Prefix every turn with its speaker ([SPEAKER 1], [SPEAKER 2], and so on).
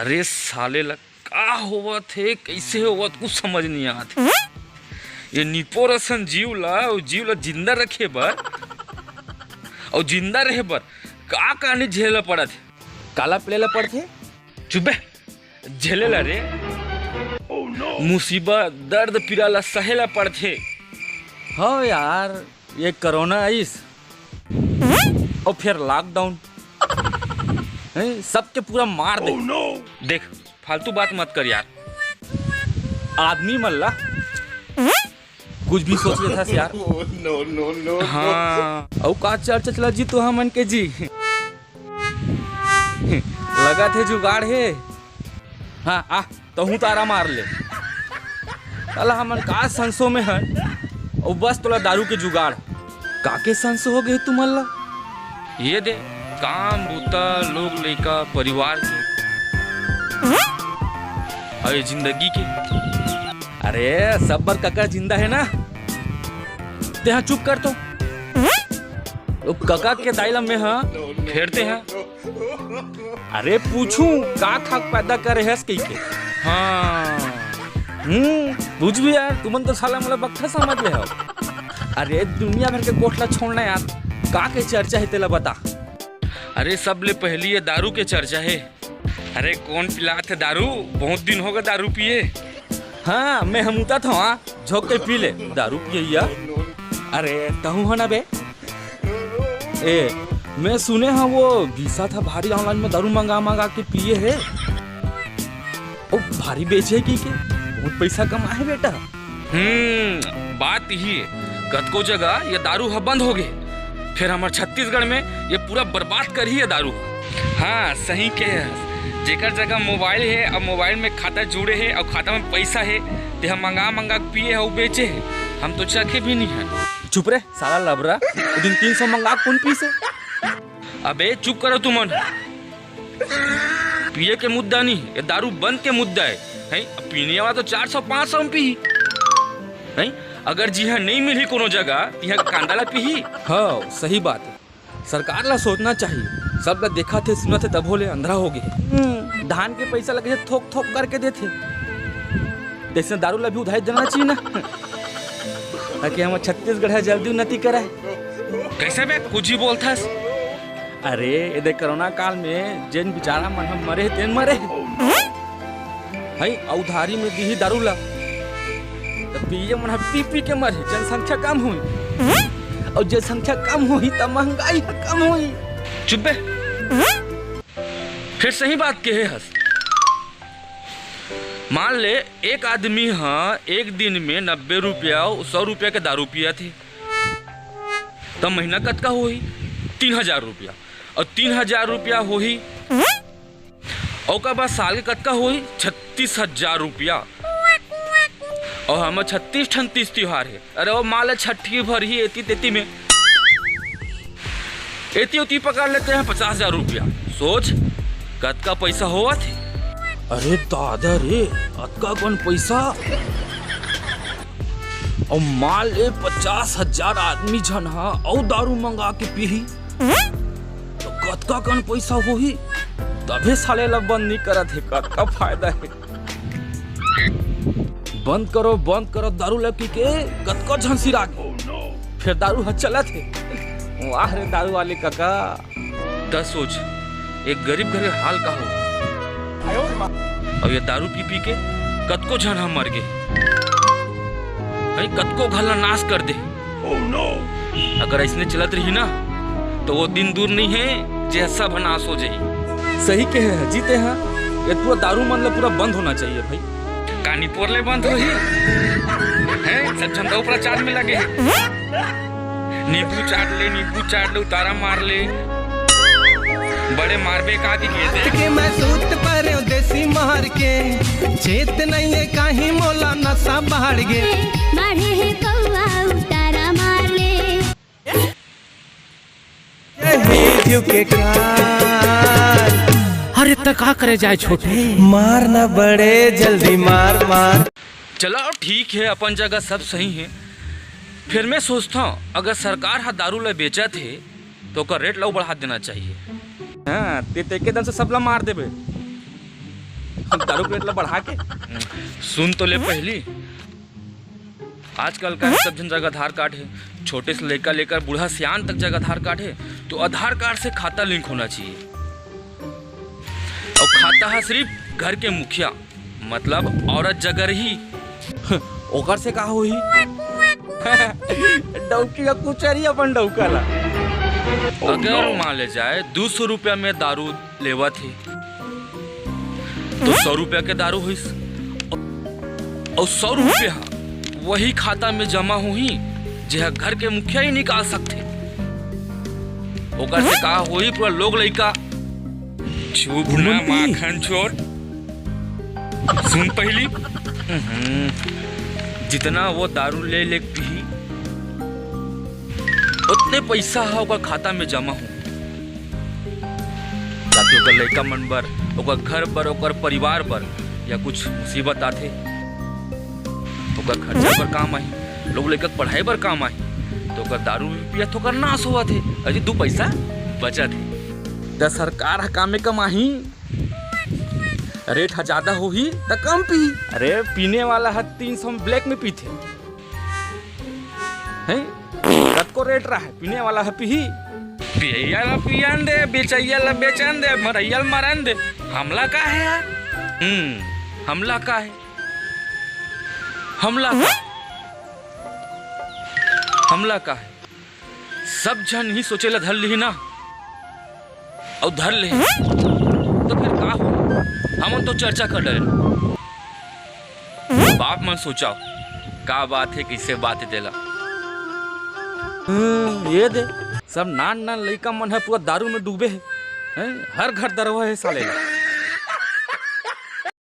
[SPEAKER 1] अरे साले ला का होवा थे, कैसे होवा कुछ समझ नहीं आते। ये निपो रसन जीव ला जिंदा रखे बर और जिंदा रहे बर का कहानी झेला पड़ा थे।
[SPEAKER 2] काला पलेला पड़थे
[SPEAKER 1] चुपे झेलेला रे। मुसीबत दर्द पीड़ा ला सहेला पड़थे।
[SPEAKER 2] हो यार, ये कोरोना आइस और फिर लॉकडाउन सबके पूरा मार दे।
[SPEAKER 1] देख फालतू बात मत कर यार।
[SPEAKER 2] आदमी मल्ला कुछ भी सोच लेता यार।
[SPEAKER 1] हाँ
[SPEAKER 2] और का चर्चा चला जी तो हमन के जी लगा थे जुगाड़ है। हाँ आ तो हूँ तारा मार ले अला हमन का संसो में है और बस तोला दारू के जुगाड़ काके संसो हो गए तुम अल्ला।
[SPEAKER 1] ये दे काम बूता लोग लड़का परिवार के और ये जिंदगी के।
[SPEAKER 2] अरे सब बर काका जिंदा है ना, ते चुप कर तो काका के दाइला में हाँ
[SPEAKER 1] फेरते हैं।
[SPEAKER 2] अरे पूछूं का खाक पैदा करे है के।
[SPEAKER 1] हाँ
[SPEAKER 2] बुझ भी यार, तुमन तो साला मला बक्का समझ ले हो। अरे दुनिया भर के कोठला छोड़ना यार, का के चर्चा है तेला बता।
[SPEAKER 1] अरे सब ले पहली ये दारू के चर्चा है। अरे कौन पिलात है दारू, बहुत दिन हो गए दारू पिए।
[SPEAKER 2] हाँ मैं हमूता था झोंक के पी ले दारू पिए। अरे तहु है ना बे ए, मैं सुने हाँ वो घिसा था भारी ऑनलाइन में दारू मंगा के पिए है और भारी बेचे की के बहुत पैसा कमा है बेटा।
[SPEAKER 1] बात यही है, कतको जगह ये दारू बंद हो गए, फिर हमारे छत्तीसगढ़ में ये पूरा बर्बाद कर ही है दारू। हाँ सही के है, जेकर जगह मोबाइल है और मोबाइल में खाता जुड़े है और खाता में पैसा है ते हम मंगा के पिए है और बेचे है, हम तो चखे भी नहीं है।
[SPEAKER 2] चुप रे साला लबरा, दिन 300 मंगा कौन पी से।
[SPEAKER 1] अबे चुप करो तुमन, पिए के मुद्दा नहीं, ये दारू बंद के मुद्दा है। पीने वाला तो 400-500 में पी है। अगर जी हाँ नहीं मिली कोनो जगह यहाँ कांदाला पी।
[SPEAKER 2] हाँ सही बात है, सरकार ला सोचना चाहिए। सब ला देखा थे सुना थे तब होले अंधरा हो गए। धान के पैसा लगे थोक थोक करके देते, जैसे दारू ला भी उधार देना चाहिए ना, ताकि हम छत्तीसगढ़ जल्दी उन्नति कराए।
[SPEAKER 1] कैसे बे कुछ ही बोलता।
[SPEAKER 2] अरे ये कोरोना काल में जिन बेचारा मन हम मरे तेन मरे है उधारी में दी दारू ला तो पिए मन पी पी के मरे, जनसंख्या कम हुई और जनसंख्या कम हुई तो महंगाई कम हुई।
[SPEAKER 1] चुप बे, फिर सही बात के है। मान ले एक आदमी हाँ एक दिन में 90 रुपया 100 रुपया के दारू पिया थे, तब महीना कतका होही 3000 रुपया, और 3000 रुपया होही और का बाद साल के कतका होही 36,000 रुपया। और हमें 36-38 त्योहार है। अरे वो माल छठी भर ही एती तेती में एती पकड़ लेते हैं 50,000 रुपया। सोच कतका पैसा हुआ थे।
[SPEAKER 2] अरे दादा रे अतका कौन पैसा, और मान ले 50,000 आदमी जन हा और दारू मंगा के पी तो कतका कौन पैसा होही। तबे साले ला बंद नहीं करत है, कतका फायदा है। बंद करो दारू ला पी के कतका झांसी रागे, फिर दारू हा चलत है। वाह रे दारू वाले काका।
[SPEAKER 1] दस सोच एक गरीब घर हाल का हो, और ये दारू पी पी के कतको जन हम मर गए, कतको घरला नाश कर दे। अगर ऐसने चलत रही ना तो वो दिन दूर नहीं है जे सब नाश हो जाए।
[SPEAKER 2] सही के है जीते हैं, ये पूरा दारू मन ला पूरा बंद होना चाहिए भाई।
[SPEAKER 1] कानी पोरले बंद हो ही है, सब जनता ऊपर चाट में लगे। नींबू चाट ले उतारा मार ले, बड़े मारबे का
[SPEAKER 3] के मैं सूत पर देसी मार के चेत नहीं है काहे मोला नशा बढ़ गे
[SPEAKER 4] बढ़े है कौवा उतारा मार ले।
[SPEAKER 3] के
[SPEAKER 5] अरे तक का करे जाए छोटे,
[SPEAKER 3] मार ना बड़े जल्दी मार।
[SPEAKER 1] चलो ठीक है, अपन जगह सब सही है। फिर मैं सोचता हूँ अगर सरकार हा दारू ला बेचा थे तो उसका रेट ला बढ़ा देना चाहिए।
[SPEAKER 2] हाँ ते के दम से सबला मार देबे। दारू पियत बढ़ा के।
[SPEAKER 1] सुन तो ले पहली, आजकल का सब जन जगह आधार कार्ड है, छोटे से लड़का लेकर बूढ़ा सियान तक जगह आधार कार्ड है। तो आधार कार्ड से खाता लिंक होना चाहिए। और खाता है सिर्फ घर के मुखिया, मतलब औरत जगह ही।
[SPEAKER 2] ओकर से का होई? डौकी का कुचरी अपन डौकाला।
[SPEAKER 1] अगर मान ले जाए 200 रुपया में दारू लेवा थे तो 100 रुपया के दारू हुई, और 100 रुपया वही खाता में जमा हुई जे घर के मुखिया ही निकाल सकते। ओकर से का होई? पूरा लोग लइका चुपना माखन छोड़। सुन पहली, जितना वो दारू ले ले पी उतने पैसा है ओकर खाता में जमा हो, ताकि ओकर लड़का मन बर, ओकर घर पर, ओकर परिवार पर या कुछ मुसीबत आथे ओकर खर्चा पर काम आई, लोग लड़का पढ़ाई पर काम आई, तो ओकर दारू पिया तो ओकर नाश हुआ थे, अजी 2 पैसा बचा थे।
[SPEAKER 2] तो सरकार हकामे कमाही, रेट ज्यादा होही तो कम पी। अरे पीने वाला है 300 में ब्लैक में पीते हैं, कत को रेट रहा है, पीने वाला है पी।
[SPEAKER 1] पियला पियन दे, बेचैया बेचन दे, मरैया मरन दे, हमला का है यार? हमला का है? हमला का हमला का है? सब जन ही सोचेला धर ली ना, और धर ले तो फिर का हो? हम तो चर्चा कर रहे, बाप मन सोचाओ का बात है, किससे बात देला।
[SPEAKER 2] ये दे सब नान नान लड़का मन है पूरा दारू में डूबे है, हर घर दरवा है साले ला।